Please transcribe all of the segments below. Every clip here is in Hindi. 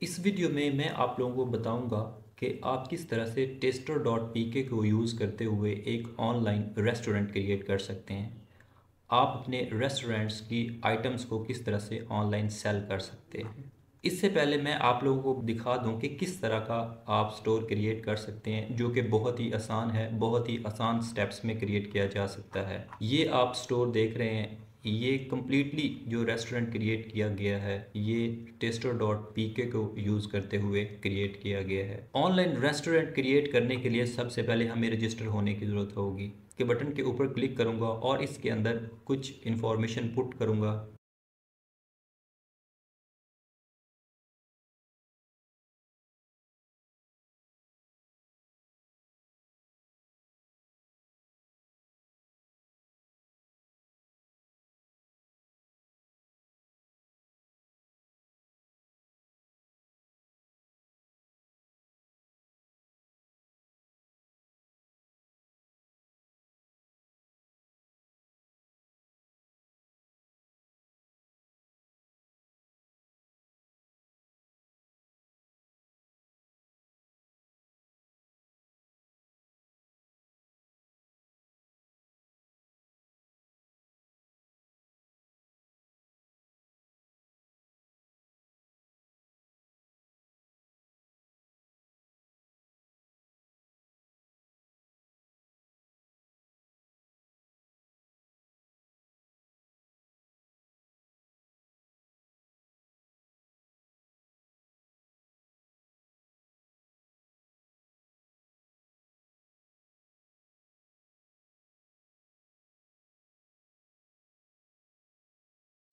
इस वीडियो में मैं आप लोगों को बताऊंगा कि आप किस तरह से टेस्टर.pk को यूज़ करते हुए एक ऑनलाइन रेस्टोरेंट क्रिएट कर सकते हैं। आप अपने रेस्टोरेंट्स की आइटम्स को किस तरह से ऑनलाइन सेल कर सकते हैं। इससे पहले मैं आप लोगों को दिखा दूं कि किस तरह का आप स्टोर क्रिएट कर सकते हैं, जो कि बहुत ही आसान है, बहुत ही आसान स्टेप्स में क्रिएट किया जा सकता है। ये आप स्टोर देख रहे हैं, ये कम्प्लीटली जो रेस्टोरेंट क्रिएट किया गया है ये टेस्टर.pk को यूज़ करते हुए क्रिएट किया गया है। ऑनलाइन रेस्टोरेंट क्रिएट करने के लिए सबसे पहले हमें रजिस्टर होने की ज़रूरत होगी। के बटन के ऊपर क्लिक करूंगा और इसके अंदर कुछ इन्फॉर्मेशन पुट करूंगा।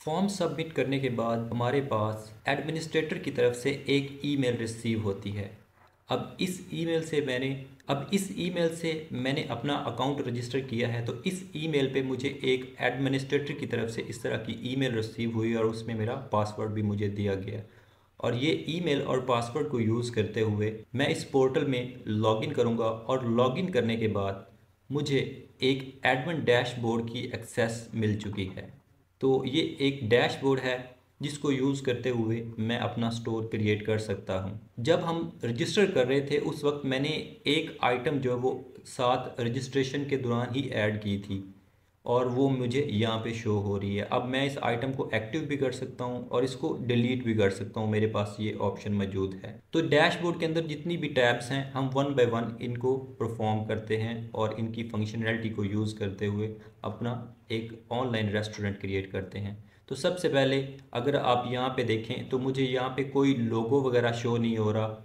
फॉर्म सबमिट करने के बाद हमारे पास एडमिनिस्ट्रेटर की तरफ से एक ईमेल रिसीव होती है। अब इस ईमेल से मैंने अपना अकाउंट रजिस्टर किया है, तो इस ईमेल पे मुझे एक एडमिनिस्ट्रेटर की तरफ से इस तरह की ईमेल रिसीव हुई और उसमें मेरा पासवर्ड भी मुझे दिया गया। और ये ईमेल और पासवर्ड को यूज़ करते हुए मैं इस पोर्टल में लॉगिन करूँगा और लॉगिन करने के बाद मुझे एक एडमिन डैशबोर्ड की एक्सेस मिल चुकी है। तो ये एक डैशबोर्ड है जिसको यूज़ करते हुए मैं अपना स्टोर क्रिएट कर सकता हूँ। जब हम रजिस्टर कर रहे थे उस वक्त मैंने एक आइटम जो है वो साथ रजिस्ट्रेशन के दौरान ही ऐड की थी और वो मुझे यहाँ पे शो हो रही है। अब मैं इस आइटम को एक्टिव भी कर सकता हूँ और इसको डिलीट भी कर सकता हूँ, मेरे पास ये ऑप्शन मौजूद है। तो डैशबोर्ड के अंदर जितनी भी टैब्स हैं हम वन बाय वन इनको परफॉर्म करते हैं और इनकी फंक्शनैलिटी को यूज़ करते हुए अपना एक ऑनलाइन रेस्टोरेंट क्रिएट करते हैं। तो सबसे पहले अगर आप यहाँ पे देखें तो मुझे यहाँ पे कोई लोगो वगैरह शो नहीं हो रहा।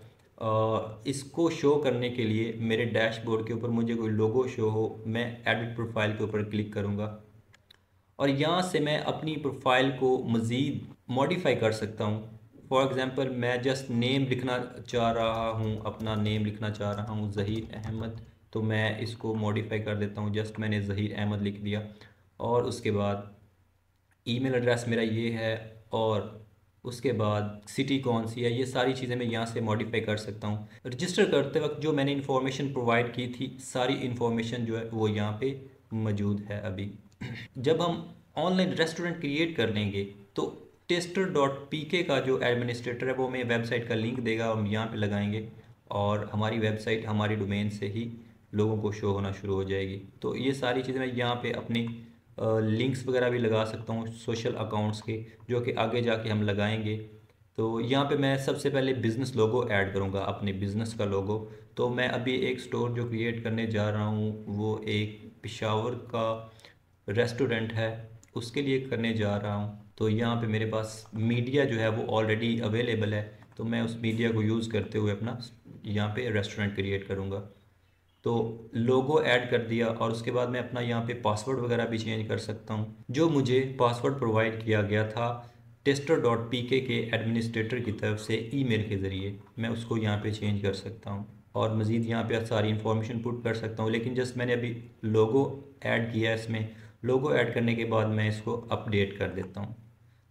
इसको शो करने के लिए मेरे डैशबोर्ड के ऊपर मुझे कोई लोगो शो हो, मैं एडिट प्रोफाइल के ऊपर क्लिक करूँगा और यहाँ से मैं अपनी प्रोफाइल को मज़ीद मॉडिफाई कर सकता हूँ। फॉर एग्ज़ाम्पल मैं जस्ट नेम लिखना चाह रहा हूँ, अपना नेम लिखना चाह रहा हूँ ज़हीर अहमद, तो मैं इसको मॉडिफाई कर देता हूँ। जस्ट मैंने ज़हीर अहमद लिख दिया और उसके बाद ईमेल एड्रेस मेरा ये है और उसके बाद सिटी कौन सी है, ये सारी चीज़ें मैं यहाँ से मॉडिफाई कर सकता हूँ। रजिस्टर करते वक्त जो मैंने इन्फॉर्मेशन प्रोवाइड की थी सारी इन्फॉर्मेशन जो है वो यहाँ पे मौजूद है अभी। जब हम ऑनलाइन रेस्टोरेंट क्रिएट कर लेंगे तो टेस्टर.pk का जो एडमिनिस्ट्रेटर है वो हमें वेबसाइट का लिंक देगा, हम यहाँ पे लगाएंगे और हमारी वेबसाइट हमारी डोमेन से ही लोगों को शो होना शुरू हो जाएगी। तो ये सारी चीज़ें मैं यहाँ पे अपनी लिंक्स वगैरह भी लगा सकता हूँ सोशल अकाउंट्स के, जो कि आगे जाके हम लगाएंगे। तो यहाँ पे मैं सबसे पहले बिज़नेस लोगो ऐड करूँगा, अपने बिज़नेस का लोगो। तो मैं अभी एक स्टोर जो क्रिएट करने जा रहा हूँ वो एक पेशावर का रेस्टोरेंट है, उसके लिए करने जा रहा हूँ। तो यहाँ पे मेरे पास मीडिया जो है वो ऑलरेडी अवेलेबल है, तो मैं उस मीडिया को यूज़ करते हुए अपना यहाँ पे रेस्टोरेंट क्रिएट करूँगा। तो लोगो ऐड कर दिया और उसके बाद मैं अपना यहाँ पे पासवर्ड वगैरह भी चेंज कर सकता हूँ। जो मुझे पासवर्ड प्रोवाइड किया गया था टेस्टर.pk के एडमिनिस्ट्रेटर की तरफ से ईमेल के ज़रिए, मैं उसको यहाँ पे चेंज कर सकता हूँ और मज़ीद यहाँ पे सारी इन्फॉर्मेशन पुट कर सकता हूँ। लेकिन जस्ट मैंने अभी लोगो ऐड किया है, इसमें लोगो ऐड करने के बाद मैं इसको अपडेट कर देता हूँ।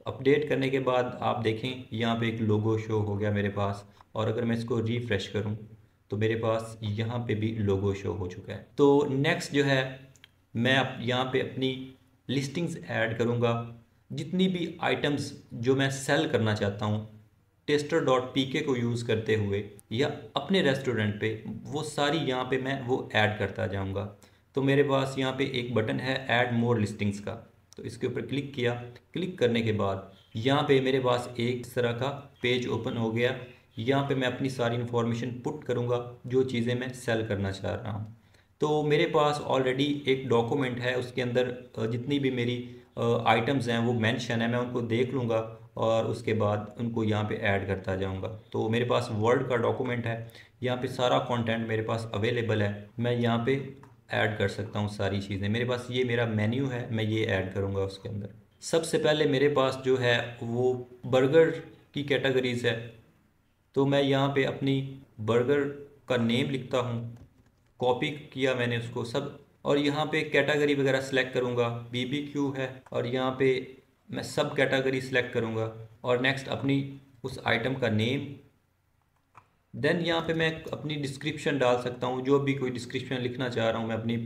अपडेट करने के बाद आप देखें यहाँ पे एक लोगो शो हो गया मेरे पास, और अगर मैं इसको रिफ़्रेश करूँ तो मेरे पास यहाँ पे भी लोगो शो हो चुका है। तो नेक्स्ट जो है मैं यहाँ पे अपनी लिस्टिंग्स ऐड करूँगा, जितनी भी आइटम्स जो मैं सेल करना चाहता हूँ taster.pk को यूज़ करते हुए या अपने रेस्टोरेंट पे वो सारी यहाँ पे मैं वो ऐड करता जाऊँगा। तो मेरे पास यहाँ पे एक बटन है ऐड मोर लिस्टिंग्स का, तो इसके ऊपर क्लिक किया। क्लिक करने के बाद यहाँ पे मेरे पास एक तरह का पेज ओपन हो गया। यहाँ पे मैं अपनी सारी इन्फॉर्मेशन पुट करूँगा जो चीज़ें मैं सेल करना चाह रहा हूँ। तो मेरे पास ऑलरेडी एक डॉक्यूमेंट है, उसके अंदर जितनी भी मेरी आइटम्स हैं वो मेंशन है। मैं उनको देख लूँगा और उसके बाद उनको यहाँ पे ऐड करता जाऊँगा। तो मेरे पास वर्ड का डॉक्यूमेंट है, यहाँ पे सारा कंटेंट मेरे पास अवेलेबल है। मैं यहाँ पे ऐड कर सकता हूँ सारी चीज़ें। मेरे पास ये मेरा मेन्यू है, मैं ये ऐड करूँगा उसके अंदर। सबसे पहले मेरे पास जो है वो बर्गर की कैटेगरीज़ है, तो मैं यहाँ पे अपनी बर्गर का नेम लिखता हूँ। कॉपी किया मैंने उसको सब, और यहाँ पे कैटेगरी वगैरह सेलेक्ट करूँगा। बीबीक्यू है और यहाँ पे मैं सब कैटेगरी सेलेक्ट करूँगा और नेक्स्ट अपनी उस आइटम का नेम। देन यहाँ पे मैं अपनी डिस्क्रिप्शन डाल सकता हूँ, जो भी कोई डिस्क्रिप्शन लिखना चाह रहा हूँ मैं अपनी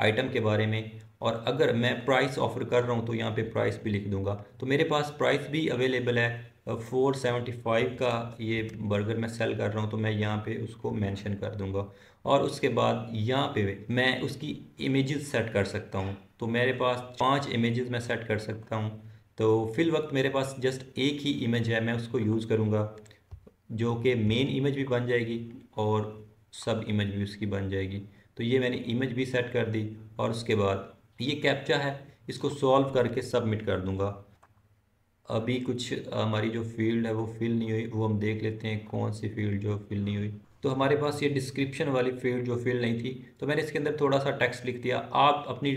आइटम के बारे में। और अगर मैं प्राइस ऑफ़र कर रहा हूँ तो यहाँ पे प्राइस भी लिख दूँगा। तो मेरे पास प्राइस भी अवेलेबल है, 475 का ये बर्गर मैं सेल कर रहा हूँ, तो मैं यहाँ पे उसको मेंशन कर दूँगा। और उसके बाद यहाँ पे मैं उसकी इमेजेस सेट कर सकता हूँ। तो मेरे पास 5 इमेजेस मैं सेट कर सकता हूँ। तो फिल वक्त मेरे पास जस्ट एक ही इमेज है, मैं उसको यूज़ करूँगा, जो कि मेन इमेज भी बन जाएगी और सब इमेज भी उसकी बन जाएगी। तो ये मैंने इमेज भी सेट कर दी और उसके बाद ये कैप्चा है, इसको सॉल्व करके सबमिट कर दूंगा। अभी कुछ हमारी जो फील्ड है वो फिल नहीं हुई, वो हम देख लेते हैं कौन सी फील्ड जो फिल नहीं हुई। तो हमारे पास ये डिस्क्रिप्शन वाली फील्ड जो फिल नहीं थी, तो मैंने इसके अंदर थोड़ा सा टेक्स्ट लिख दिया। आप अपनी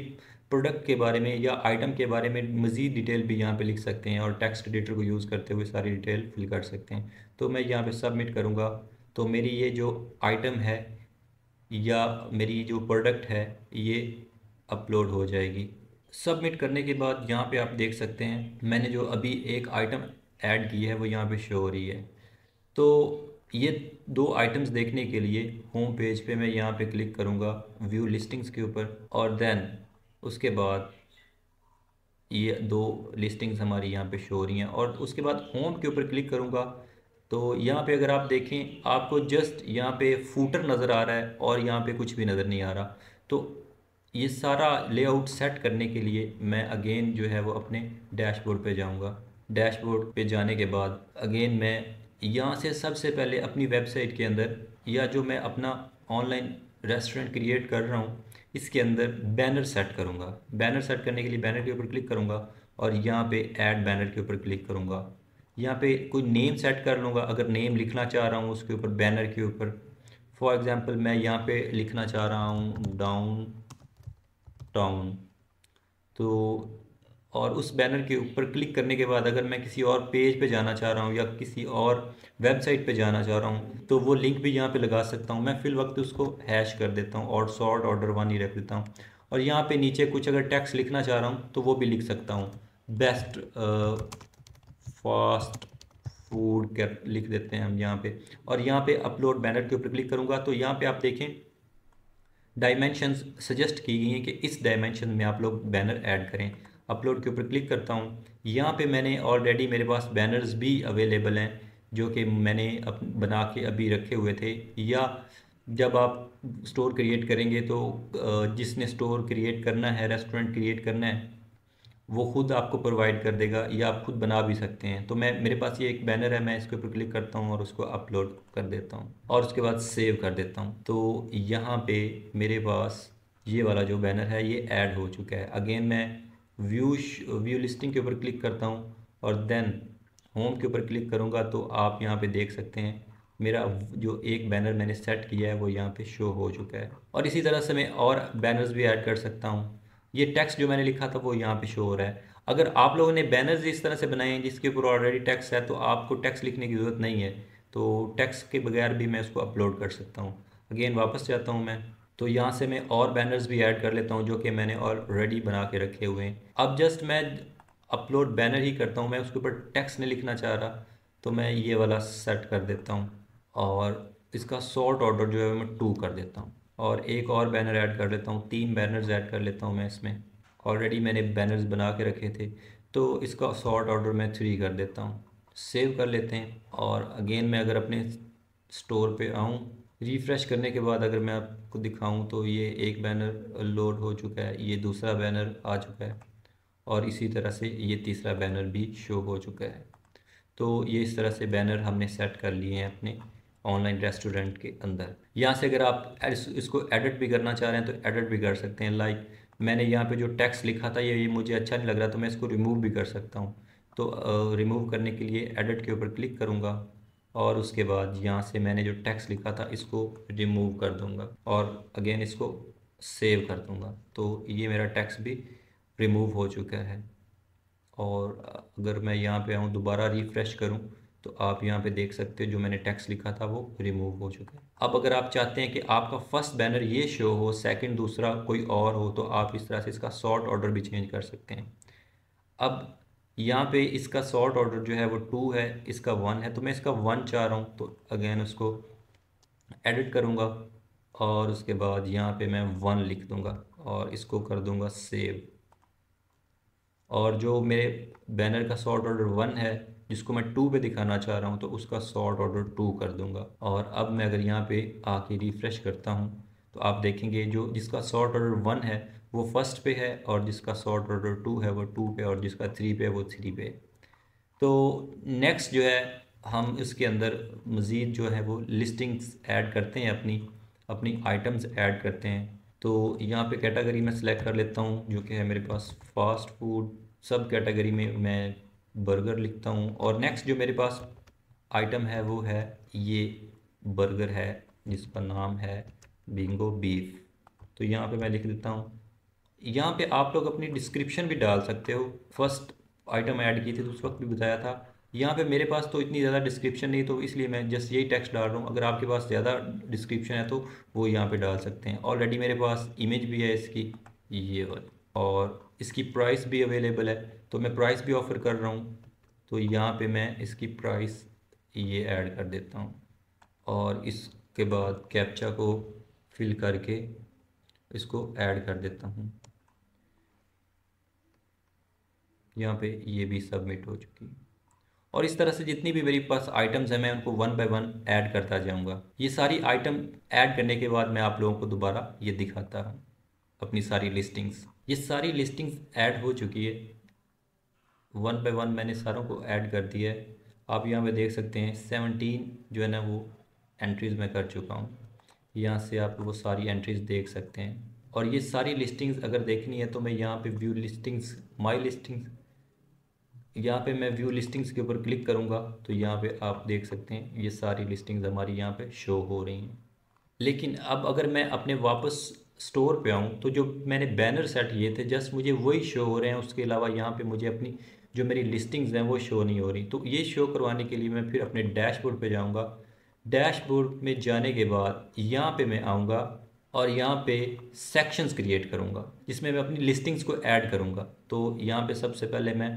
प्रोडक्ट के बारे में या आइटम के बारे में मज़ीद डिटेल भी यहाँ पे लिख सकते हैं और टेक्स्ट एडिटर को यूज़ करते हुए सारी डिटेल फिल कर सकते हैं। तो मैं यहाँ पे सबमिट करूँगा, तो मेरी ये जो आइटम है या मेरी जो प्रोडक्ट है ये अपलोड हो जाएगी। सबमिट करने के बाद यहाँ पे आप देख सकते हैं मैंने जो अभी एक आइटम ऐड की है वो यहाँ पे शो हो रही है। तो ये दो आइटम्स देखने के लिए होम पेज पे मैं यहाँ पे क्लिक करूँगा व्यू लिस्टिंग्स के ऊपर, और देन उसके बाद ये दो लिस्टिंग्स हमारी यहाँ पे शो हो रही हैं। और उसके बाद होम के ऊपर क्लिक करूँगा तो यहाँ पे अगर आप देखें आपको जस्ट यहाँ पे फूटर नज़र आ रहा है और यहाँ पे कुछ भी नज़र नहीं आ रहा। तो ये सारा लेआउट सेट करने के लिए मैं अगेन जो है वो अपने डैशबोर्ड पे जाऊँगा। डैशबोर्ड पे जाने के बाद अगेन मैं यहाँ से सबसे पहले अपनी वेबसाइट के अंदर या जो मैं अपना ऑनलाइन रेस्टोरेंट क्रिएट कर रहा हूँ इसके अंदर बैनर सेट करूँगा। बैनर सेट करने के लिए बैनर के ऊपर क्लिक करूँगा और यहाँ पे ऐड बैनर के ऊपर क्लिक करूँगा। यहाँ पे कोई नेम सेट कर लूँगा, अगर नेम लिखना चाह रहा हूँ उसके ऊपर बैनर के ऊपर। फॉर एग्ज़ाम्पल मैं यहाँ पे लिखना चाह रहा हूँ डाउन टाउन। तो और उस बैनर के ऊपर क्लिक करने के बाद अगर मैं किसी और पेज पे जाना चाह रहा हूँ या किसी और वेबसाइट पे जाना चाह रहा हूँ तो वो लिंक भी यहाँ पे लगा सकता हूँ। मैं फिल वक्त उसको हैश कर देता हूँ और सॉर्ट ऑर्डर 1 ही रख देता हूँ। और यहाँ पे नीचे कुछ अगर टेक्स्ट लिखना चाह रहा हूँ तो वो भी लिख सकता हूँ। बेस्ट फास्ट फूड कैप लिख देते हैं हम यहाँ पे। और यहाँ पे अपलोड बैनर के ऊपर क्लिक करूँगा तो यहाँ पे आप देखें डायमेंशंस सजेस्ट की गई हैं कि इस डायमेंशन में आप लोग बैनर ऐड करें। अपलोड के ऊपर क्लिक करता हूँ। यहाँ पे मैंने ऑलरेडी मेरे पास बैनर्स भी अवेलेबल हैं जो कि मैंने बना के अभी रखे हुए थे, या जब आप स्टोर क्रिएट करेंगे तो जिसने स्टोर क्रिएट करना है, रेस्टोरेंट क्रिएट करना है, वो खुद आपको प्रोवाइड कर देगा या आप खुद बना भी सकते हैं। तो मैं मेरे पास ये एक बैनर है, मैं इसके ऊपर क्लिक करता हूँ और उसको अपलोड कर देता हूँ और उसके बाद सेव कर देता हूँ। तो यहाँ पे मेरे पास ये वाला जो बैनर है ये ऐड हो चुका है। अगेन मैं व्यू लिस्टिंग के ऊपर क्लिक करता हूँ और देन होम के ऊपर क्लिक करूँगा तो आप यहाँ पे देख सकते हैं मेरा जो एक बैनर मैंने सेट किया है वो यहाँ पे शो हो चुका है। और इसी तरह से मैं और बैनर्स भी ऐड कर सकता हूँ। ये टेक्स्ट जो मैंने लिखा था वो यहाँ पे शो हो रहा है। अगर आप लोगों ने बैनर्स इस तरह से बनाए हैं जिसके ऊपर ऑलरेडी टेक्स्ट है तो आपको टेक्स्ट लिखने की ज़रूरत नहीं है, तो टेक्स्ट के बगैर भी मैं उसको अपलोड कर सकता हूँ। अगेन वापस जाता हूँ मैं, तो यहाँ से मैं और बैनर्स भी ऐड कर लेता हूँ जो कि मैंने ऑलरेडी बना के रखे हुए हैं। अब जस्ट मैं अपलोड बैनर ही करता हूँ, मैं उसके ऊपर टेक्स्ट नहीं लिखना चाह रहा, तो मैं ये वाला सेट कर देता हूँ और इसका सॉर्ट ऑर्डर जो है मैं 2 कर देता हूँ। और एक और बैनर ऐड कर लेता हूँ, 3 बैनर्स ऐड कर लेता हूँ मैं इसमें। ऑलरेडी मैंने बैनर्स बना के रखे थे तो इसका सॉर्ट ऑर्डर मैं 3 कर देता हूँ। सेव कर लेते हैं। और अगेन मैं अगर अपने स्टोर पे आऊँ, रिफ़्रेश करने के बाद अगर मैं आपको दिखाऊं तो ये एक बैनर लोड हो चुका है, ये दूसरा बैनर आ चुका है और इसी तरह से ये तीसरा बैनर भी शो हो चुका है। तो ये इस तरह से बैनर हमने सेट कर लिए हैं अपने ऑनलाइन रेस्टोरेंट के अंदर। यहाँ से अगर आप इसको एडिट भी करना चाह रहे हैं तो एडिट भी कर सकते हैं। लाइक मैंने यहाँ पे जो टेक्स्ट लिखा था ये मुझे अच्छा नहीं लग रहा, तो मैं इसको रिमूव भी कर सकता हूँ। तो रिमूव करने के लिए एडिट के ऊपर क्लिक करूँगा और उसके बाद यहाँ से मैंने जो टेक्स्ट लिखा था इसको रिमूव कर दूँगा और अगेन इसको सेव कर दूँगा। तो ये मेरा टेक्स्ट भी रिमूव हो चुका है। और अगर मैं यहाँ पे आऊँ दोबारा रिफ़्रेश करूँ तो आप यहाँ पे देख सकते हो जो मैंने टेक्स्ट लिखा था वो रिमूव हो चुका है। अब अगर आप चाहते हैं कि आपका फर्स्ट बैनर ये शो हो, सेकंड दूसरा कोई और हो, तो आप इस तरह से इसका सॉर्ट ऑर्डर भी चेंज कर सकते हैं। अब यहाँ पे इसका सॉर्ट ऑर्डर जो है वो 2 है, इसका 1 है, तो मैं इसका 1 चाह रहा हूँ। तो अगेन उसको एडिट करूँगा और उसके बाद यहाँ पे मैं 1 लिख दूँगा और इसको कर दूँगा सेव। और जो मेरे बैनर का सॉर्ट ऑर्डर 1 है जिसको मैं 2 पे दिखाना चाह रहा हूँ तो उसका सॉर्ट ऑर्डर 2 कर दूंगा। और अब मैं अगर यहाँ पे आके रिफ़्रेश करता हूँ तो आप देखेंगे जो जिसका सॉर्ट ऑर्डर 1 है वो फर्स्ट पे है और जिसका सॉर्ट ऑर्डर 2 है वो 2 पे और जिसका 3 पे है वो 3 पे। तो नेक्स्ट जो है हम इसके अंदर मज़ीद जो है वो लिस्टिंग्स ऐड करते हैं, अपनी अपनी आइटम्स ऐड करते हैं। तो यहाँ पे कैटेगरी में सिलेक्ट कर लेता हूँ जो कि है मेरे पास फास्ट फूड। सब कैटेगरी में मैं बर्गर लिखता हूँ और नेक्स्ट जो मेरे पास आइटम है वो है ये बर्गर है जिसका नाम है बिंगो बीफ। तो यहाँ पे मैं लिख देता हूँ। यहाँ पे आप लोग अपनी डिस्क्रिप्शन भी डाल सकते हो। फर्स्ट आइटम ऐड की थी तो उस वक्त भी बताया था। यहाँ पे मेरे पास तो इतनी ज़्यादा डिस्क्रिप्शन नहीं तो इसलिए मैं जस्ट यही टेक्स्ट डाल रहा हूँ। अगर आपके पास ज़्यादा डिस्क्रिप्शन है तो वो यहाँ पे डाल सकते हैं। ऑलरेडी मेरे पास इमेज भी है इसकी ये वाली और इसकी प्राइस भी अवेलेबल है, तो मैं प्राइस भी ऑफ़र कर रहा हूँ। तो यहाँ पे मैं इसकी प्राइस ये ऐड कर देता हूँ और इसके बाद कैप्चा को फिल करके इसको ऐड कर देता हूँ। यहाँ पे ये भी सबमिट हो चुकी है। और इस तरह से जितनी भी मेरे पास आइटम्स हैं मैं उनको 1 बाय 1 ऐड करता जाऊँगा। ये सारी आइटम ऐड करने के बाद मैं आप लोगों को दोबारा ये दिखाता हूँ अपनी सारी लिस्टिंग्स। ये सारी लिस्टिंग्स ऐड हो चुकी है, 1 बाय 1 मैंने सारों को ऐड कर दिया है। आप यहाँ पे देख सकते हैं 17 जो है ना वो एंट्रीज़ मैं कर चुका हूँ। यहाँ से आप वो सारी एंट्रीज़ देख सकते हैं। और ये सारी लिस्टिंग्स अगर देखनी है तो मैं यहाँ पे व्यू लिस्टिंग्स, माई लिस्टिंग्स, यहाँ पे मैं व्यू लिस्टिंग्स के ऊपर क्लिक करूँगा तो यहाँ पे आप देख सकते हैं ये सारी लिस्टिंग्स हमारी यहाँ पे शो हो रही हैं। लेकिन अब अगर मैं अपने वापस स्टोर पे आऊँ तो जो मैंने बैनर सेट किए थे जस्ट मुझे वही शो हो रहे हैं, उसके अलावा यहाँ पे मुझे अपनी जो मेरी लिस्टिंग्स हैं वो शो नहीं हो रही। तो ये शो करवाने के लिए मैं फिर अपने डैशबोर्ड पे जाऊँगा। डैशबोर्ड में जाने के बाद यहाँ पे मैं आऊँगा और यहाँ पे सेक्शंस क्रिएट करूँगा जिसमें मैं अपनी लिस्टिंग्स को ऐड करूँगा। तो यहाँ पे सबसे पहले मैं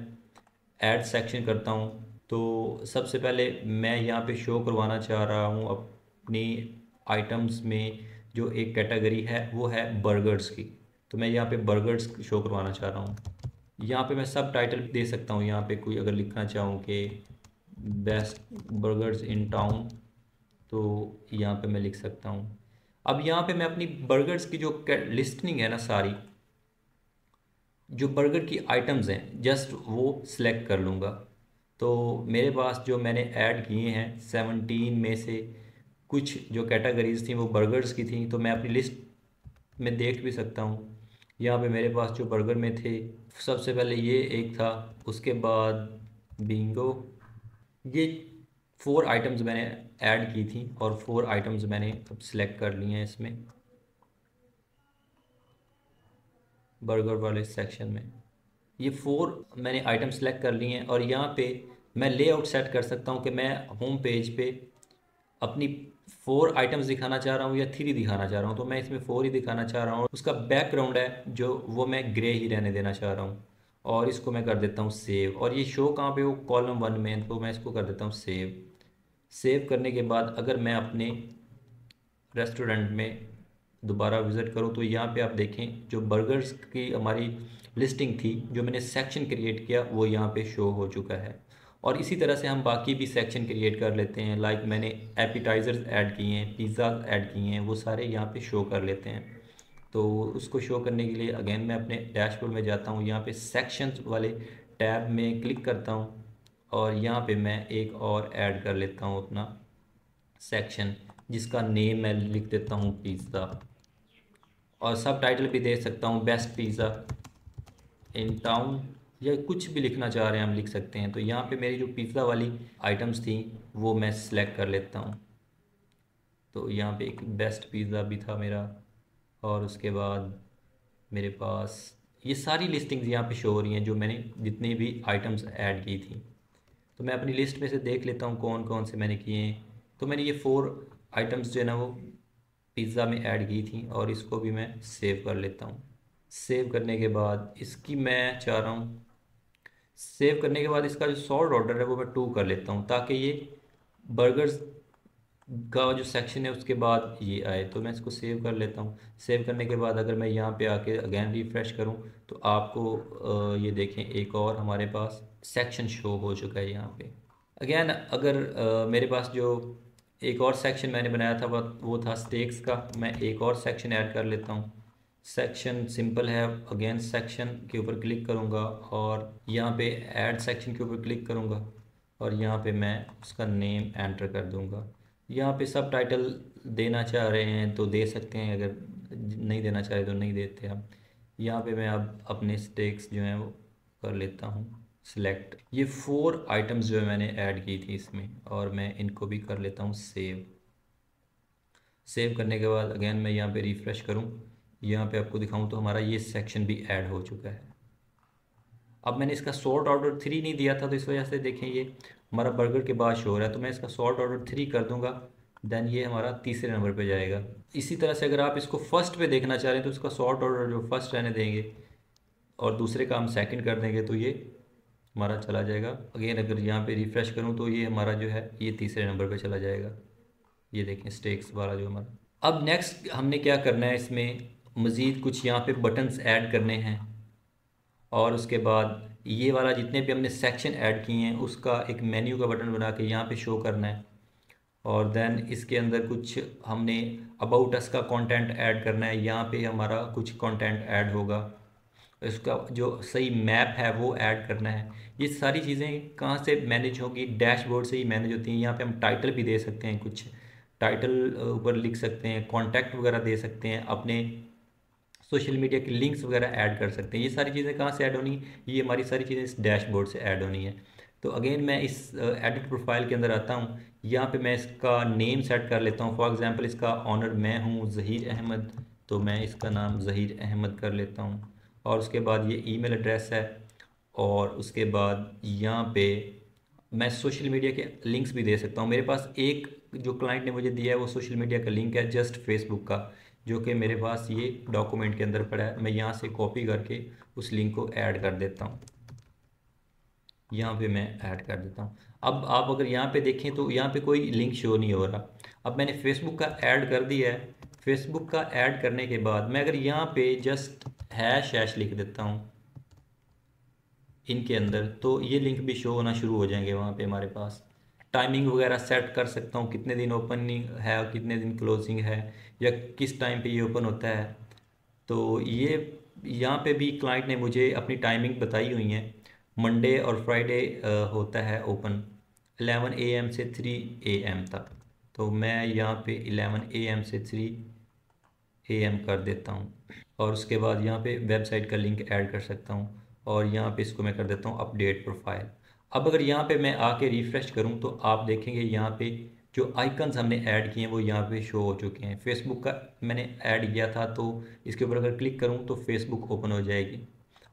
ऐड सेक्शन करता हूँ। तो सबसे पहले मैं यहाँ पे शो करवाना चाह रहा हूँ अपनी आइटम्स में जो एक कैटेगरी है वो है बर्गर्स की। तो मैं यहाँ पे बर्गर्स शो करवाना चाह रहा हूँ। यहाँ पे मैं सब टाइटल दे सकता हूँ। यहाँ पे कोई अगर लिखना चाहूँ कि बेस्ट बर्गर्स इन टाउन तो यहाँ पे मैं लिख सकता हूँ। अब यहाँ पे मैं अपनी बर्गर्स की जो लिस्टिंग है ना, सारी जो बर्गर की आइटम्स हैं जस्ट वो सिलेक्ट कर लूँगा। तो मेरे पास जो मैंने ऐड किए हैं 17 में से कुछ जो कैटेगरीज थी वो बर्गर्स की थी, तो मैं अपनी लिस्ट में देख भी सकता हूँ। यहाँ पे मेरे पास जो बर्गर में थे सबसे पहले ये एक था, उसके बाद बिंगो। ये 4 आइटम्स मैंने ऐड की थी और 4 आइटम्स मैंने अब सिलेक्ट कर लिए हैं इसमें बर्गर वाले सेक्शन में। ये 4 मैंने आइटम सेलेक्ट कर लिए हैं और यहाँ पे मैं लेआउट सेट कर सकता हूँ कि मैं होम पेज पे अपनी 4 आइटम्स दिखाना चाह रहा हूँ या 3 दिखाना चाह रहा हूँ। तो मैं इसमें 4 ही दिखाना चाह रहा हूँ। उसका बैकग्राउंड है जो वो मैं ग्रे ही रहने देना चाह रहा हूँ और इसको मैं कर देता हूँ सेव। और ये शो कहाँ पे, वो कॉलम 1 में, तो मैं इसको कर देता हूँ सेव। सेव करने के बाद अगर मैं अपने रेस्टोरेंट में दोबारा विज़िट करूँ तो यहाँ पे आप देखें जो बर्गर्स की हमारी लिस्टिंग थी, जो मैंने सेक्शन क्रिएट किया वो यहाँ पे शो हो चुका है। और इसी तरह से हम बाकी भी सेक्शन क्रिएट कर लेते हैं। लाइक मैंने एपिटाइज़र्स ऐड किए हैं, पिज़्ज़ा ऐड किए हैं, वो सारे यहाँ पे शो कर लेते हैं। तो उसको शो करने के लिए अगेन मैं अपने डैशबोर्ड में जाता हूँ, यहाँ पे सेक्शंस वाले टैब में क्लिक करता हूँ और यहाँ पे मैं एक और ऐड कर लेता हूँ अपना सेक्शन, जिसका नेम मैं लिख देता हूँ पिज़्ज़ा, और सब टाइटल भी दे सकता हूँ बेस्ट पिज़्ज़ा इन टाउन, या कुछ भी लिखना चाह रहे हैं हम लिख सकते हैं। तो यहाँ पे मेरी जो पिज़्ज़ा वाली आइटम्स थी वो मैं सिलेक्ट कर लेता हूँ। तो यहाँ पे एक बेस्ट पिज़्ज़ा भी था मेरा, और उसके बाद मेरे पास ये सारी लिस्टिंग्स यहाँ पे शो हो रही हैं जो मैंने जितनी भी आइटम्स ऐड की थी। तो मैं अपनी लिस्ट में से देख लेता हूँ कौन कौन से मैंने किए हैं। तो मैंने ये 4 आइटम्स जो है ना वो पिज़्ज़ा में ऐड की थी, और इसको भी मैं सेव कर लेता हूँ। सेव करने के बाद इसकी मैं चाह रहा हूँ, सेव करने के बाद इसका जो सॉर्ट ऑर्डर है वो मैं 2 कर लेता हूँ, ताकि ये बर्गर्स का जो सेक्शन है उसके बाद ये आए। तो मैं इसको सेव कर लेता हूँ। सेव करने के बाद अगर मैं यहाँ पे आके अगेन रिफ़्रेश करूँ तो आपको ये देखें एक और हमारे पास सेक्शन शो हो चुका है यहाँ पे। अगेन अगर मेरे पास जो एक और सेक्शन मैंने बनाया था वो था स्टेक्स का, मैं एक और सेक्शन ऐड कर लेता हूँ। सेक्शन सिंपल है, अगेन सेक्शन के ऊपर क्लिक करूँगा और यहाँ पे ऐड सेक्शन के ऊपर क्लिक करूँगा, और यहाँ पे मैं उसका नेम एंटर कर दूँगा। यहाँ पे सब टाइटल देना चाह रहे हैं तो दे सकते हैं, अगर नहीं देना चाहे तो नहीं देते हम। यहाँ पे मैं अब अपने स्टेक्स जो हैं वो कर लेता हूँ सिलेक्ट। ये 4 आइटम्स जो है मैंने ऐड की थी इसमें, और मैं इनको भी कर लेता हूँ सेव। सेव करने के बाद अगेन मैं यहाँ पे रिफ़्रेश करूँ, यहाँ पे आपको दिखाऊँ तो हमारा ये सेक्शन भी ऐड हो चुका है। अब मैंने इसका सॉर्ट ऑर्डर 3 नहीं दिया था, तो इस वजह से देखें ये हमारा बर्गर के बाद शो हो रहा है। तो मैं इसका सॉर्ट ऑर्डर 3 कर दूंगा, देन ये हमारा तीसरे नंबर पे जाएगा। इसी तरह से अगर आप इसको फर्स्ट पे देखना चाह रहे हैं तो इसका सॉर्ट ऑर्डर जो फर्स्ट रहने देंगे और दूसरे का हम सेकंड कर देंगे, तो ये हमारा चला जाएगा। अगेन अगर यहाँ पे रिफ़्रेश करूँ तो ये हमारा जो है ये तीसरे नंबर पे चला जाएगा। ये देखें स्टेक्स वाला जो हमारा। अब नेक्स्ट हमने क्या करना है, इसमें मज़ीद कुछ यहाँ पे बटन्स ऐड करने हैं, और उसके बाद ये वाला जितने भी हमने सेक्शन ऐड किए हैं उसका एक मेन्यू का बटन बना के यहाँ पे शो करना है। और देन इसके अंदर कुछ हमने अबाउट अस का कंटेंट ऐड करना है, यहाँ पे हमारा कुछ कंटेंट ऐड होगा। इसका जो सही मैप है वो ऐड करना है। ये सारी चीज़ें कहाँ से मैनेज होगी, डैशबोर्ड से ही मैनेज होती हैं। यहाँ पे हम टाइटल भी दे सकते हैं, कुछ टाइटल ऊपर लिख सकते हैं, कॉन्टैक्ट वगैरह दे सकते हैं, अपने सोशल मीडिया के लिंक्स वगैरह ऐड कर सकते हैं। ये सारी चीज़ें कहाँ से ऐड होनी, ये हमारी सारी चीज़ें इस डैशबोर्ड से ऐड होनी है। तो अगेन मैं इस एडिट प्रोफाइल के अंदर आता हूँ, यहाँ पे मैं इसका नेम सेट कर लेता हूँ। फॉर एग्जांपल इसका ऑनर मैं हूँ ज़हीर अहमद, तो मैं इसका नाम ज़हीर अहमद कर लेता हूँ। और उसके बाद ये ईमेल एड्रेस है, और उसके बाद यहाँ पे मैं सोशल मीडिया के लिंक्स भी दे सकता हूँ। मेरे पास एक जो क्लाइंट ने मुझे दिया है वो सोशल मीडिया का लिंक है जस्ट फेसबुक का, जो कि मेरे पास ये डॉक्यूमेंट के अंदर पड़ा है। मैं यहाँ से कॉपी करके उस लिंक को ऐड कर देता हूँ, यहाँ पे मैं ऐड कर देता हूँ। अब आप अगर यहाँ पे देखें तो यहाँ पे कोई लिंक शो नहीं हो रहा। अब मैंने फेसबुक का ऐड कर दिया है। फेसबुक का ऐड करने के बाद मैं अगर यहाँ पे जस्ट हैश लिख देता हूँ इनके अंदर, तो ये लिंक भी शो होना शुरू हो जाएंगे वहाँ पे हमारे पास। टाइमिंग वगैरह सेट कर सकता हूँ, कितने दिन ओपनिंग है और कितने दिन क्लोजिंग है, या किस टाइम पे ये ओपन होता है। तो ये यहाँ पे भी क्लाइंट ने मुझे अपनी टाइमिंग बताई हुई है। मंडे और फ्राइडे होता है ओपन 11 AM से 3 AM तक। तो मैं यहाँ पे 11 AM से 3 AM कर देता हूँ, और उसके बाद यहाँ पे वेबसाइट का लिंक ऐड कर सकता हूँ, और यहाँ पे इसको मैं कर देता हूँ अपडेट प्रोफाइल। अब अगर यहाँ पे मैं आके रिफ़्रेश करूँ तो आप देखेंगे यहाँ पे जो आइकन्स हमने ऐड किए हैं वो यहाँ पे शो हो चुके हैं। फेसबुक का मैंने ऐड किया था, तो इसके ऊपर अगर क्लिक करूँ तो फेसबुक ओपन हो जाएगी।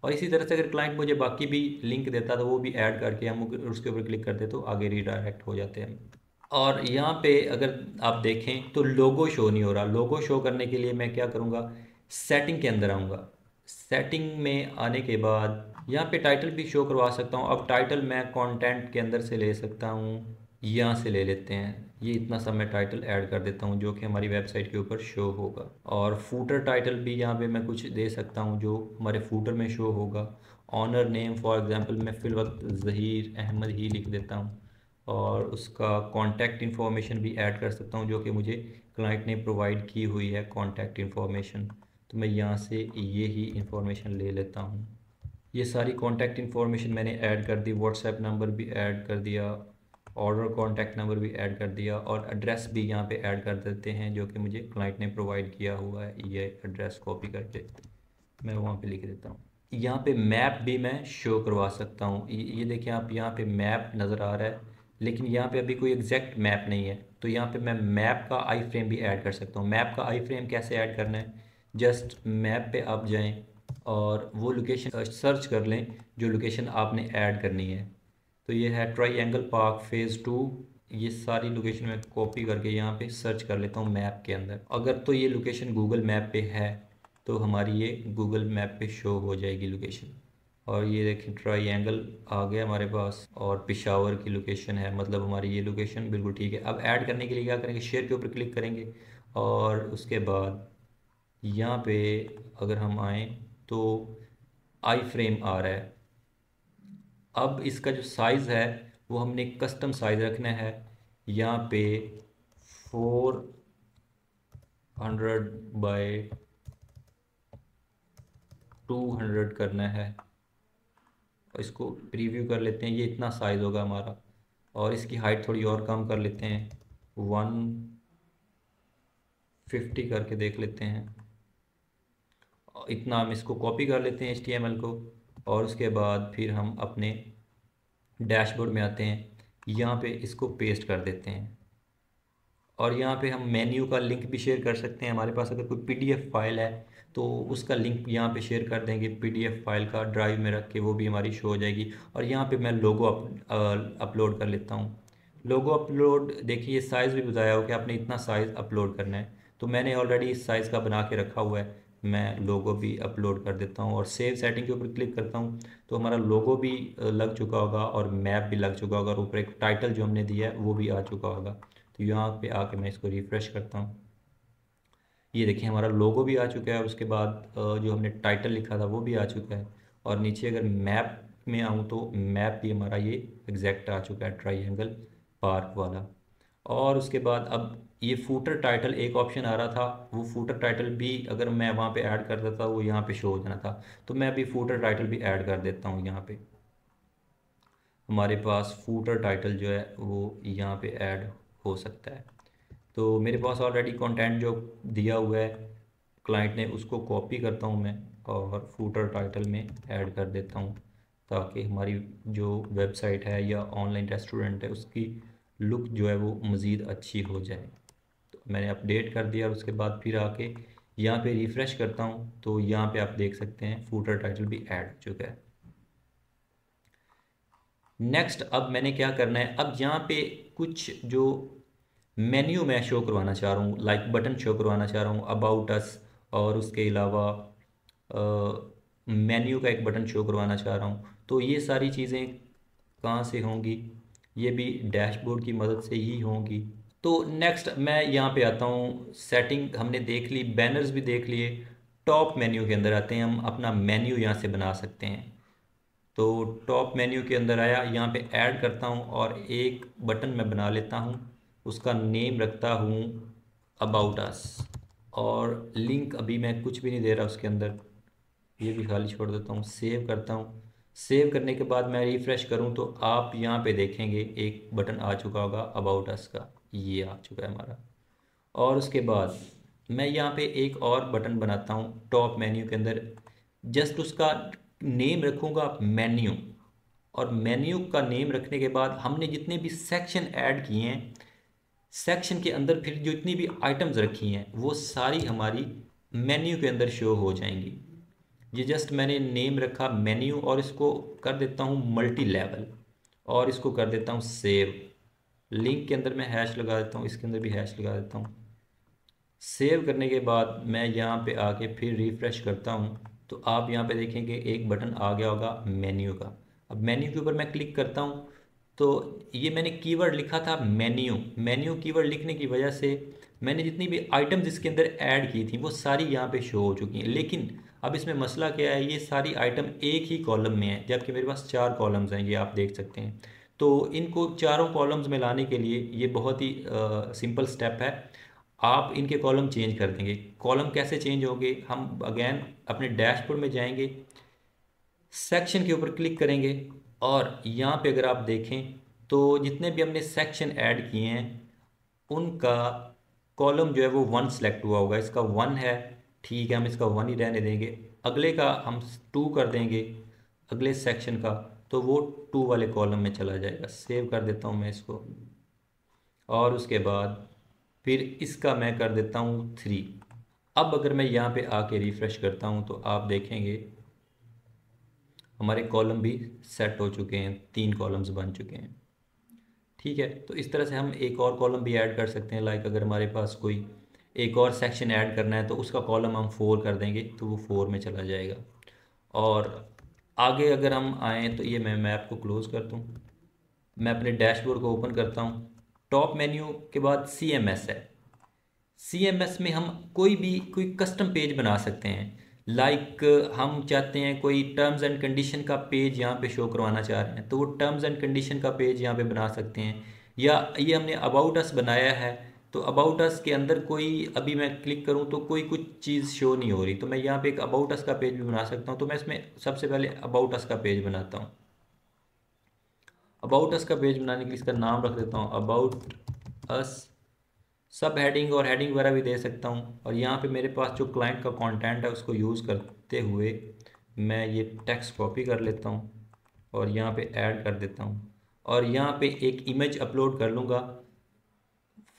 और इसी तरह से अगर क्लाइंट मुझे बाकी भी लिंक देता तो वो भी ऐड करके हम उसके ऊपर क्लिक करते तो आगे रीडायरेक्ट हो जाते हैं। और यहाँ पे अगर आप देखें तो लोगो शो नहीं हो रहा। लोगो शो करने के लिए मैं क्या करूँगा, सेटिंग के अंदर आऊँगा। सेटिंग में आने के बाद यहाँ पे टाइटल भी शो करवा सकता हूँ। अब टाइटल मैं कंटेंट के अंदर से ले सकता हूँ, यहाँ से ले लेते हैं। ये इतना सा मैं टाइटल ऐड कर देता हूँ जो कि हमारी वेबसाइट के ऊपर शो होगा। और फूटर टाइटल भी यहाँ पे मैं कुछ दे सकता हूँ जो हमारे फूटर में शो होगा। ऑनर नेम फॉर एग्ज़ाम्पल मैं फ़िल वक्त ज़हीर अहमद ही लिख देता हूँ, और उसका कॉन्टैक्ट इन्फॉर्मेशन भी ऐड कर सकता हूँ जो कि मुझे क्लाइंट ने प्रोवाइड की हुई है कॉन्टैक्ट इन्फॉर्मेशन। तो मैं यहाँ से ये ही इन्फॉर्मेशन ले लेता हूँ। ये सारी कॉन्टैक्ट इन्फॉर्मेशन मैंने ऐड कर दी, व्हाट्सएप नंबर भी ऐड कर दिया, ऑर्डर कॉन्टैक्ट नंबर भी ऐड कर दिया, और एड्रेस भी यहाँ पे ऐड कर देते हैं जो कि मुझे क्लाइंट ने प्रोवाइड किया हुआ है। ये एड्रेस कॉपी करके मैं वहाँ पे लिख देता हूँ। यहाँ पे मैप भी मैं शो करवा सकता हूँ। ये देखिए आप, यहाँ पे मैप नज़र आ रहा है, लेकिन यहाँ पे अभी कोई एग्जैक्ट मैप नहीं है, तो यहाँ पे मैं मैप का आई फ्रेम भी ऐड कर सकता हूँ। मैप का आई फ्रेम कैसे ऐड करना है, जस्ट मैप पे आप जाएं और वो लोकेशन सर्च कर लें जो लोकेशन आपने ऐड करनी है। तो ये है ट्राईएंगल पार्क फ़ेज़ 2। ये सारी लोकेशन मैं कॉपी करके यहाँ पे सर्च कर लेता हूँ मैप के अंदर। अगर तो ये लोकेशन गूगल मैप पे है तो हमारी ये गूगल मैप पे शो हो जाएगी लोकेशन। और ये देखें ट्राईएंगल आ गया हमारे पास, और पिशावर की लोकेशन है, मतलब हमारी ये लोकेशन बिल्कुल ठीक है। अब ऐड करने के लिए क्या करेंगे, शेयर के ऊपर क्लिक करेंगे, और उसके बाद यहाँ पे अगर हम आएँ तो आई फ्रेम आ रहा है। अब इसका जो साइज़ है वो हमने कस्टम साइज़ रखना है, यहाँ पे 400 बाय 200 करना है। इसको प्रीव्यू कर लेते हैं, ये इतना साइज़ होगा हमारा, और इसकी हाइट थोड़ी और कम कर लेते हैं, 150 करके देख लेते हैं। इतना हम इसको कॉपी कर लेते हैं HTML को, और उसके बाद फिर हम अपने डैशबोर्ड में आते हैं, यहाँ पे इसको पेस्ट कर देते हैं। और यहाँ पे हम मेन्यू का लिंक भी शेयर कर सकते हैं। हमारे पास अगर कोई PDF फाइल है तो उसका लिंक यहाँ पे शेयर कर देंगे, PDF फाइल का ड्राइव में रख के, वो भी हमारी शो हो जाएगी। और यहाँ पे मैं लोगो अपलोड कर लेता हूँ। लोगो अपलोड देखिए, साइज़ भी बताया हो कि आपने इतना साइज़ अपलोड करना है, तो मैंने ऑलरेडी इस साइज़ का बना के रखा हुआ है। मैं लोगो भी अपलोड कर देता हूँ और सेव सेटिंग के ऊपर क्लिक करता हूँ, तो हमारा लोगो भी लग चुका होगा और मैप भी लग चुका होगा, और ऊपर एक टाइटल जो हमने दिया है वो भी आ चुका होगा। तो यहाँ पे आके मैं इसको रिफ़्रेश करता हूँ, ये देखिए हमारा लोगो भी आ चुका है, और उसके बाद जो हमने टाइटल लिखा था वो भी आ चुका है। और नीचे अगर मैप में आऊँ तो मैप भी हमारा ये एग्जैक्ट आ चुका है, ट्राईएंगल पार्क वाला। और उसके बाद अब ये फूटर टाइटल एक ऑप्शन आ रहा था, वो फूटर टाइटल भी अगर मैं वहाँ पे ऐड कर देता वो यहाँ पे शो हो जाना था, तो मैं अभी फूटर टाइटल भी ऐड कर देता हूँ। यहाँ पे हमारे पास फूटर टाइटल जो है वो यहाँ पे ऐड हो सकता है। तो मेरे पास ऑलरेडी कंटेंट जो दिया हुआ है क्लाइंट ने, उसको कॉपी करता हूँ मैं और फूटर टाइटल में ऐड कर देता हूँ, ताकि हमारी जो वेबसाइट है या ऑनलाइन रेस्टोरेंट है उसकी लुक जो है वो मज़ीद अच्छी हो जाए। तो मैंने अपडेट कर दिया, और उसके बाद फिर आके यहाँ पे रिफ़्रेश करता हूँ, तो यहाँ पे आप देख सकते हैं फूटर टाइटल भी ऐड हो चुका है। नेक्स्ट अब मैंने क्या करना है, अब यहाँ पे कुछ जो मेन्यू मैं शो करवाना चाह रहा हूँ, लाइक बटन शो करवाना चाह रहा हूँ, अबाउट अस, और उसके अलावा मेन्यू का एक बटन शो करवाना चाह रहा हूँ। तो ये सारी चीज़ें कहाँ से होंगी, ये भी डैशबोर्ड की मदद से ही होंगी। तो नेक्स्ट मैं यहाँ पे आता हूँ, सेटिंग हमने देख ली, बैनर्स भी देख लिए। टॉप मेन्यू के अंदर आते हैं, हम अपना मेन्यू यहाँ से बना सकते हैं। तो टॉप मेन्यू के अंदर आया, यहाँ पे ऐड करता हूँ और एक बटन मैं बना लेता हूँ, उसका नेम रखता हूँ अबाउट अस, और लिंक अभी मैं कुछ भी नहीं दे रहा उसके अंदर, ये भी खाली छोड़ देता हूँ। सेव करता हूँ, सेव करने के बाद मैं रिफ़्रेश करूँ तो आप यहाँ पे देखेंगे एक बटन आ चुका होगा अबाउट अस का, ये आ चुका है हमारा। और उसके बाद मैं यहाँ पे एक और बटन बनाता हूँ टॉप मेन्यू के अंदर, जस्ट उसका नेम रखूँगा मेन्यू, और मेन्यू का नेम रखने के बाद हमने जितने भी सेक्शन ऐड किए हैं, सेक्शन के अंदर फिर जो इतनी भी आइटम्स रखी हैं वो सारी हमारी मेन्यू के अंदर शो हो जाएंगी। ये जस्ट मैंने नेम रखा मेन्यू, और इसको कर देता हूँ मल्टी लेवल, और इसको कर देता हूँ सेव। लिंक के अंदर मैं हैश लगा देता हूँ, इसके अंदर भी हैश लगा देता हूँ। सेव करने के बाद मैं यहाँ पे आके फिर रिफ़्रेश करता हूँ, तो आप यहाँ पे देखेंगे एक बटन आ गया होगा मेन्यू का। अब मेन्यू के ऊपर मैं क्लिक करता हूँ, तो ये मैंने कीवर्ड लिखा था मेन्यू, मेन्यू कीवर्ड लिखने की वजह से मैंने जितनी भी आइटम्स इसके अंदर ऐड की थी वो सारी यहाँ पे शो हो चुकी हैं। लेकिन अब इसमें मसला क्या है, ये सारी आइटम एक ही कॉलम में है जबकि मेरे पास 4 कॉलम्स हैं, ये आप देख सकते हैं। तो इनको चारों कॉलम्स में लाने के लिए ये बहुत ही सिंपल स्टेप है। आप इनके कॉलम चेंज कर देंगे। कॉलम कैसे चेंज होंगे, हम अगेन अपने डैशबोर्ड में जाएंगे, सेक्शन के ऊपर क्लिक करेंगे और यहाँ पे अगर आप देखें तो जितने भी हमने सेक्शन ऐड किए हैं उनका कॉलम जो है वो 1 सेलेक्ट हुआ होगा। इसका 1 है, ठीक है, हम इसका 1 ही रहने देंगे। अगले का हम 2 कर देंगे, अगले सेक्शन का, तो वो 2 वाले कॉलम में चला जाएगा। सेव कर देता हूँ मैं इसको, और उसके बाद फिर इसका मैं कर देता हूँ 3। अब अगर मैं यहाँ पे आके रिफ़्रेश करता हूँ तो आप देखेंगे हमारे कॉलम भी सेट हो चुके हैं, 3 कॉलम्स बन चुके हैं। ठीक है, तो इस तरह से हम एक और कॉलम भी ऐड कर सकते हैं। लाइक अगर हमारे पास कोई एक और सेक्शन ऐड करना है तो उसका कॉलम हम 4 कर देंगे तो वो 4 में चला जाएगा। और आगे अगर हम आएँ तो ये मैं मैप को क्लोज़ कर दूँ, मैं अपने डैशबोर्ड को ओपन करता हूँ। टॉप मेन्यू के बाद CMS है। CMS में हम कोई कस्टम पेज बना सकते हैं। लाइक हम चाहते हैं कोई टर्म्स एंड कंडीशन का पेज यहाँ पे शो करवाना चाह रहे हैं तो वो टर्म्स एंड कंडीशन का पेज यहाँ पे बना सकते हैं। या ये हमने अबाउट अस बनाया है तो अबाउट अस के अंदर कोई, अभी मैं क्लिक करूँ तो कोई कुछ चीज़ शो नहीं हो रही, तो मैं यहाँ पे एक अबाउट अस का पेज भी बना सकता हूँ। तो मैं इसमें सबसे पहले अबाउट अस का पेज बनाता हूँ। अबाउट अस का पेज बनाने के लिए इसका नाम रख देता हूँ अबाउट अस। सब हेडिंग और हेडिंग वगैरह भी दे सकता हूँ। और यहाँ पे मेरे पास जो क्लाइंट का कंटेंट है उसको यूज़ करते हुए मैं ये टेक्स्ट कॉपी कर लेता हूँ और यहाँ पे ऐड कर देता हूँ। और यहाँ पे एक इमेज अपलोड कर लूँगा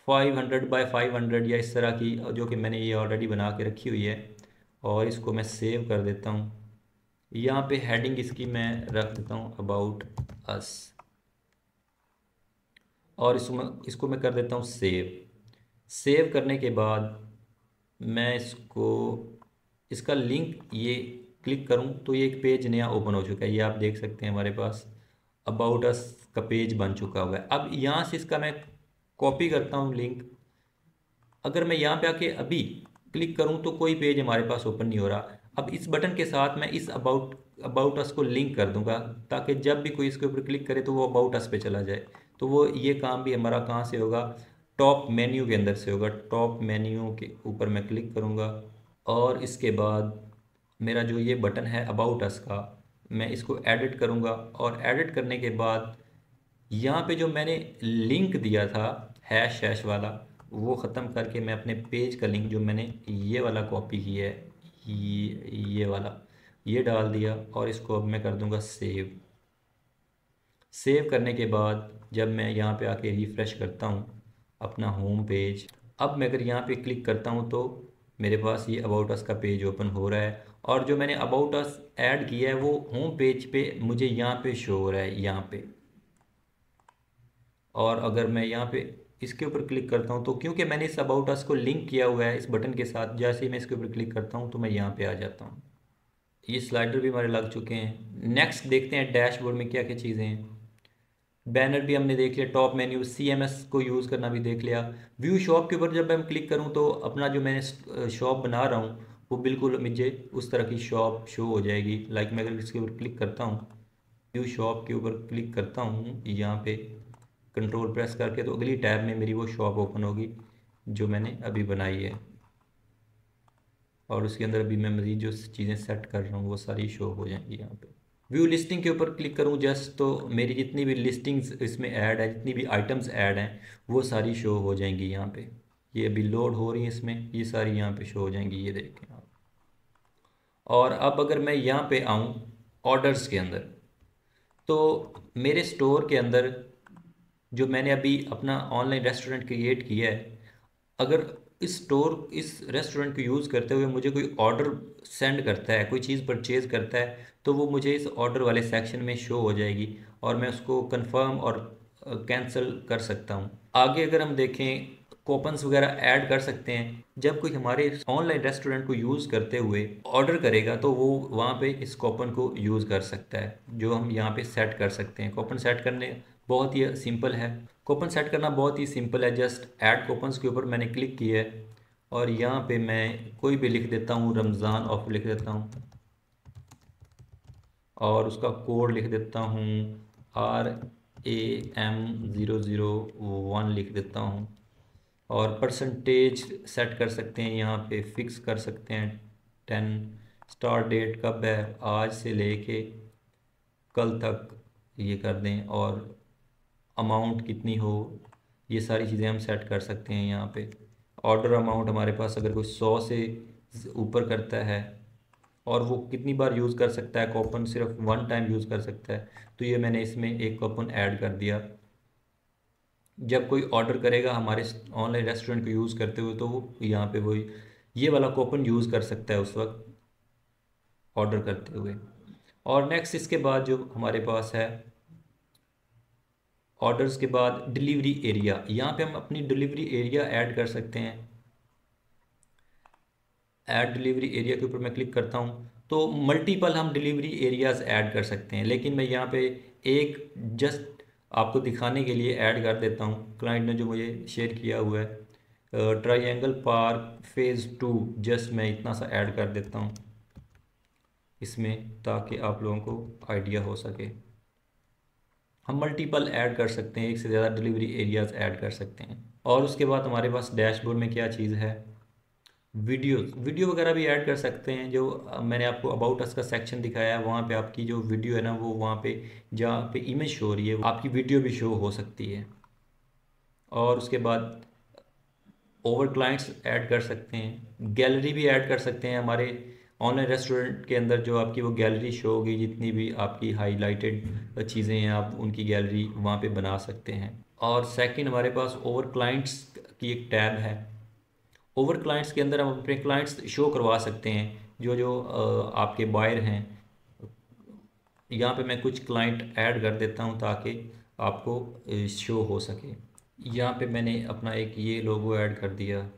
500 बाय 500 या इस तरह की, जो कि मैंने ये ऑलरेडी बना के रखी हुई है। और इसको मैं सेव कर देता हूँ। यहाँ पे हेडिंग इसकी मैं रख देता हूँ अबाउट अस, और इसको मैं कर देता हूँ सेव। सेव करने के बाद मैं इसका लिंक ये क्लिक करूँ तो ये एक पेज नया ओपन हो चुका है। ये आप देख सकते हैं हमारे पास अबाउट अस का पेज बन चुका हुआ है। अब यहाँ से इसका मैं कॉपी करता हूँ लिंक। अगर मैं यहाँ पे आके अभी क्लिक करूँ तो कोई पेज हमारे पास ओपन नहीं हो रहा। अब इस बटन के साथ मैं इस अबाउट अस को लिंक कर दूंगा ताकि जब भी कोई इसके ऊपर क्लिक करे तो वो अबाउट अस पे चला जाए। तो वो ये काम भी हमारा कहाँ से होगा, टॉप मेन्यू के अंदर से होगा। टॉप मेन्यू के ऊपर मैं क्लिक करूँगा और इसके बाद मेरा जो ये बटन है अबाउट अस का, मैं इसको एडिट करूँगा। और एडिट करने के बाद यहाँ पे जो मैंने लिंक दिया था हैश हैश वाला, वो ख़त्म करके मैं अपने पेज का लिंक जो मैंने ये वाला कॉपी किया है, ये वाला ये डाल दिया। और इसको अब मैं कर दूँगा सेव। सेव करने के बाद जब मैं यहाँ पे आके रिफ़्रेश करता हूँ अपना होम पेज, अब मैं अगर यहाँ पे क्लिक करता हूँ तो मेरे पास ये अबाउट अस का पेज ओपन हो रहा है। और जो मैंने अबाउट अस ऐड किया है वो होम पेज पे मुझे यहाँ पे शो हो रहा है, यहाँ पे। और अगर मैं यहाँ पे इसके ऊपर क्लिक करता हूँ तो क्योंकि मैंने इस अबाउट अस को लिंक किया हुआ है इस बटन के साथ, जैसे ही मैं इसके ऊपर क्लिक करता हूँ तो मैं यहाँ पे आ जाता हूँ। ये स्लाइडर भी हमारे लग चुके हैं। नेक्स्ट देखते हैं डैशबोर्ड में क्या क्या चीज़ें हैं। बैनर भी हमने देख लिया, टॉप मेन्यू, CMS को यूज़ करना भी देख लिया। व्यू शॉप के ऊपर जब मैं क्लिक करूँ तो अपना जो मैंने शॉप बना रहा हूँ वो बिल्कुल मुझे उस तरह की शॉप शो हो जाएगी। लाइक मैं अगर इसके ऊपर क्लिक करता हूँ, व्यू शॉप के ऊपर क्लिक करता हूँ यहाँ पे कंट्रोल प्रेस करके, तो अगली टैब में मेरी वो शॉप ओपन होगी जो मैंने अभी बनाई है। और उसके अंदर अभी मैं मज़ीद जो चीज़ें सेट कर रहा हूँ वो सारी शो हो जाएंगी यहाँ पे। व्यू लिस्टिंग के ऊपर क्लिक करूँ जस्ट तो मेरी जितनी भी लिस्टिंग्स इसमें ऐड है, जितनी भी आइटम्स ऐड हैं वो सारी शो हो जाएंगी यहाँ पे। ये अभी लोड हो रही है इसमें, ये सारी यहाँ पे शो हो जाएंगी, ये देखें आप। और अब अगर मैं यहाँ पे आऊँ ऑर्डर्स के अंदर, तो मेरे स्टोर के अंदर जो मैंने अभी अपना ऑनलाइन रेस्टोरेंट क्रिएट किया है, अगर इस रेस्टोरेंट को यूज़ करते हुए मुझे कोई ऑर्डर सेंड करता है, कोई चीज़ परचेज़ करता है, तो वो मुझे इस ऑर्डर वाले सेक्शन में शो हो जाएगी और मैं उसको कंफर्म और कैंसिल कर सकता हूँ। आगे अगर हम देखें कूपन्स वगैरह ऐड कर सकते हैं। जब कोई हमारे ऑनलाइन रेस्टोरेंट को यूज़ करते हुए ऑर्डर करेगा तो वो वहाँ पे इस कूपन को यूज़ कर सकता है, जो हम यहाँ पे सेट कर सकते हैं। कूपन सेट करने बहुत ही सिंपल है। कूपन सेट करना बहुत ही सिंपल है। जस्ट ऐड कूपन्स के ऊपर मैंने क्लिक किया है और यहाँ पे मैं कोई भी लिख देता हूँ, रमज़ान ऑफर लिख देता हूँ और उसका कोड लिख देता हूँ RAM001 लिख देता हूँ। और परसेंटेज सेट कर सकते हैं, यहाँ पे फिक्स कर सकते हैं 10। स्टार्ट डेट कब है, आज से लेके कल तक ये कर दें, और अमाउंट कितनी हो, ये सारी चीज़ें हम सेट कर सकते हैं यहाँ पे। ऑर्डर अमाउंट हमारे पास अगर कोई 100 से ऊपर करता है और वो कितनी बार यूज़ कर सकता है, कूपन सिर्फ वन टाइम यूज़ कर सकता है, तो ये मैंने इसमें एक कूपन ऐड कर दिया। जब कोई ऑर्डर करेगा हमारे ऑनलाइन रेस्टोरेंट को यूज़ करते हुए, तो वो यहाँ पे वो ये वाला कूपन यूज़ कर सकता है उस वक्त ऑर्डर करते हुए। और नेक्स्ट इसके बाद जो हमारे पास है, ऑर्डर्स के बाद डिलीवरी एरिया, यहाँ पे हम अपनी डिलीवरी एरिया ऐड कर सकते हैं। ऐड डिलीवरी एरिया के ऊपर मैं क्लिक करता हूँ तो मल्टीपल हम डिलीवरी एरियाज़ ऐड कर सकते हैं, लेकिन मैं यहाँ पे एक जस्ट आपको दिखाने के लिए ऐड कर देता हूँ। क्लाइंट ने जो मुझे शेयर किया हुआ है ट्रायंगल पार्क फ़ेज़ 2, जस्ट मैं इतना सा ऐड कर देता हूँ इसमें, ताकि आप लोगों को आइडिया हो सके। हम मल्टीपल ऐड कर सकते हैं, एक से ज़्यादा डिलीवरी एरियाज़ ऐड कर सकते हैं। और उसके बाद हमारे पास डैशबोर्ड में क्या चीज़ है, वीडियो वगैरह भी ऐड कर सकते हैं। जो मैंने आपको अबाउट अस का सेक्शन दिखाया है, वहाँ पे आपकी जो वीडियो है ना, वो वहाँ पे जहाँ पे इमेज शो हो रही है आपकी वीडियो भी शो हो सकती है। और उसके बाद ओवर क्लाइंट्स ऐड कर सकते हैं, गैलरी भी ऐड कर सकते हैं। हमारे ऑनलाइन रेस्टोरेंट के अंदर जो आपकी वो गैलरी शो होगी, जितनी भी आपकी हाईलाइटेड चीज़ें हैं, आप उनकी गैलरी वहाँ पे बना सकते हैं। और सेकंड हमारे पास ओवर क्लाइंट्स की एक टैब है। ओवर क्लाइंट्स के अंदर हम अपने क्लाइंट्स शो करवा सकते हैं, जो जो आपके बायर हैं। यहाँ पे मैं कुछ क्लाइंट ऐड कर देता हूँ ताकि आपको शो हो सके। यहाँ पे मैंने अपना एक ये लोगो ऐड कर दिया,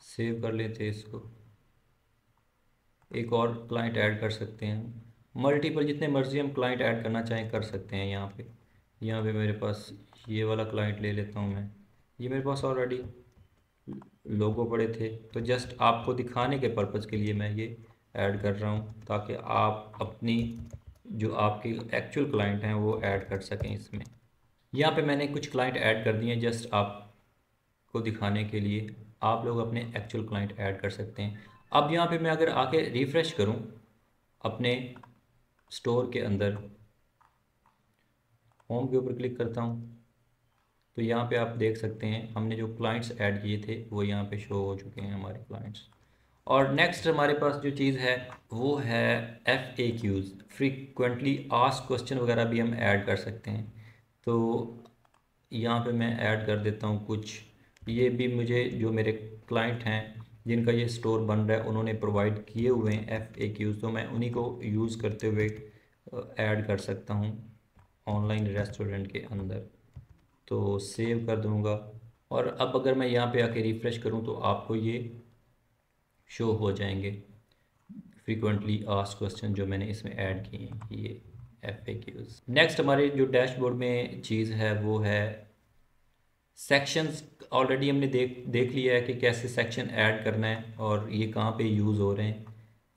सेव कर लेते हैं इसको। एक और क्लाइंट ऐड कर सकते हैं, मल्टीपल जितने मर्जी हम क्लाइंट ऐड करना चाहें कर सकते हैं। यहाँ पे मेरे पास ये वाला क्लाइंट ले लेता हूँ मैं, ये मेरे पास ऑलरेडी लोगो पड़े थे, तो जस्ट आपको दिखाने के पर्पज़ के लिए मैं ये ऐड कर रहा हूँ, ताकि आप अपनी जो आपके एक्चुअल क्लाइंट हैं वो ऐड कर सकें इसमें। यहाँ पे मैंने कुछ क्लाइंट ऐड कर दिए हैं जस्ट आपको दिखाने के लिए। आप लोग अपने एक्चुअल क्लाइंट ऐड कर सकते हैं। अब यहाँ पे मैं अगर आके रिफ़्रेश करूँ अपने स्टोर के अंदर, होम के ऊपर क्लिक करता हूँ, तो यहाँ पे आप देख सकते हैं हमने जो क्लाइंट्स ऐड किए थे वो यहाँ पे शो हो चुके हैं हमारे क्लाइंट्स। और नेक्स्ट हमारे पास जो चीज़ है वो है FAQs, फ्रीक्वेंटली आस्क्ड क्वेश्चन वगैरह भी हम ऐड कर सकते हैं। तो यहाँ पे मैं ऐड कर देता हूँ कुछ, ये भी मुझे जो मेरे क्लाइंट हैं जिनका ये स्टोर बन रहा है उन्होंने प्रोवाइड किए हुए हैं FAQs, तो मैं उन्हीं को यूज़ करते हुए ऐड कर सकता हूँ ऑनलाइन रेस्टोरेंट के अंदर। तो सेव कर दूँगा, और अब अगर मैं यहाँ पे आके रिफ़्रेश करूँ तो आपको ये शो हो जाएंगे फ्रीक्वेंटली आस्क्ड क्वेश्चन जो मैंने इसमें ऐड किए हैं, ये FAQs। नेक्स्ट हमारे जो डैशबोर्ड में चीज़ है वो है सेक्शंस। ऑलरेडी हमने देख लिया है कि कैसे सेक्शन ऐड करना है और ये कहाँ पे यूज़ हो रहे हैं,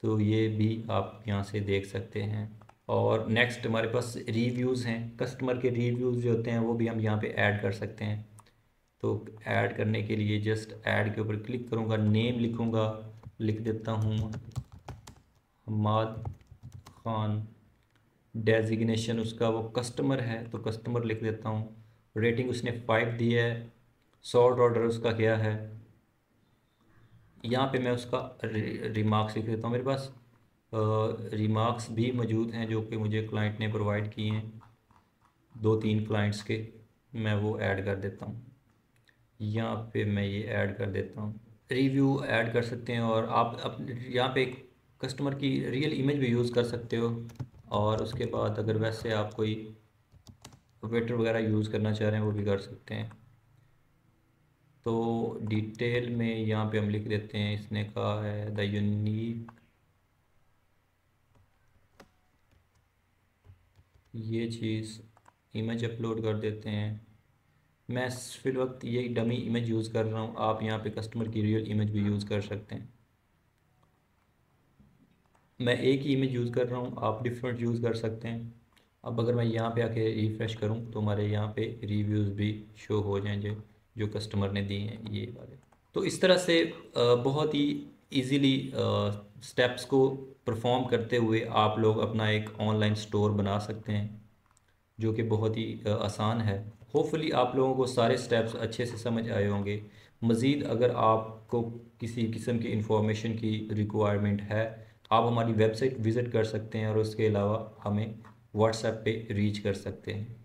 तो ये भी आप यहाँ से देख सकते हैं। और नेक्स्ट हमारे पास रिव्यूज़ हैं, कस्टमर के रिव्यूज़ जो होते हैं वो भी हम यहाँ पे ऐड कर सकते हैं। तो ऐड करने के लिए जस्ट ऐड के ऊपर क्लिक करूँगा, नेम लिखूँगा, लिख देता हूँ हमाद ख़ान, डेजिग्नेशन उसका वो कस्टमर है तो कस्टमर लिख देता हूँ, रेटिंग उसने 5 दी है, सॉर्ट ऑर्डर उसका क्या है, यहाँ पे मैं उसका रिमार्क्स लिख देता हूँ। मेरे पास रिमार्क्स भी मौजूद हैं जो कि मुझे क्लाइंट ने प्रोवाइड किए हैं, 2-3 क्लाइंट्स के, मैं वो ऐड कर देता हूँ। यहाँ पे मैं ये ऐड कर देता हूँ, रिव्यू ऐड कर सकते हैं। और आप यहाँ पे कस्टमर की रियल इमेज भी यूज़ कर सकते हो। और उसके बाद अगर वैसे आप कोई वेटर वगैरह यूज़ करना चाह रहे हैं वो भी कर सकते हैं। तो डिटेल में यहाँ पे हम लिख देते हैं, इसने कहा है द यूनिक, ये चीज़ इमेज अपलोड कर देते हैं, मैं फिल वक्त ये डमी इमेज यूज़ कर रहा हूँ, आप यहाँ पे कस्टमर की रियल इमेज भी यूज़ कर सकते हैं। मैं एक ही इमेज यूज़ कर रहा हूँ, आप डिफरेंट यूज़ कर सकते हैं। अब अगर मैं यहाँ पे आके रिफ़्रेश करूँ तो हमारे यहाँ पे रिव्यूज़ भी शो हो जाएंगे जो कस्टमर ने दिए हैं ये वाले। तो इस तरह से बहुत ही इजीली स्टेप्स को परफॉर्म करते हुए आप लोग अपना एक ऑनलाइन स्टोर बना सकते हैं, जो कि बहुत ही आसान है। होपफुली आप लोगों को सारे स्टेप्स अच्छे से समझ आए होंगे। मज़ीद अगर आपको किसी किस्म की इंफॉर्मेशन की रिक्वायरमेंट है, आप हमारी वेबसाइट विज़िट कर सकते हैं और उसके अलावा हमें व्हाट्सएप पे रीच कर सकते हैं।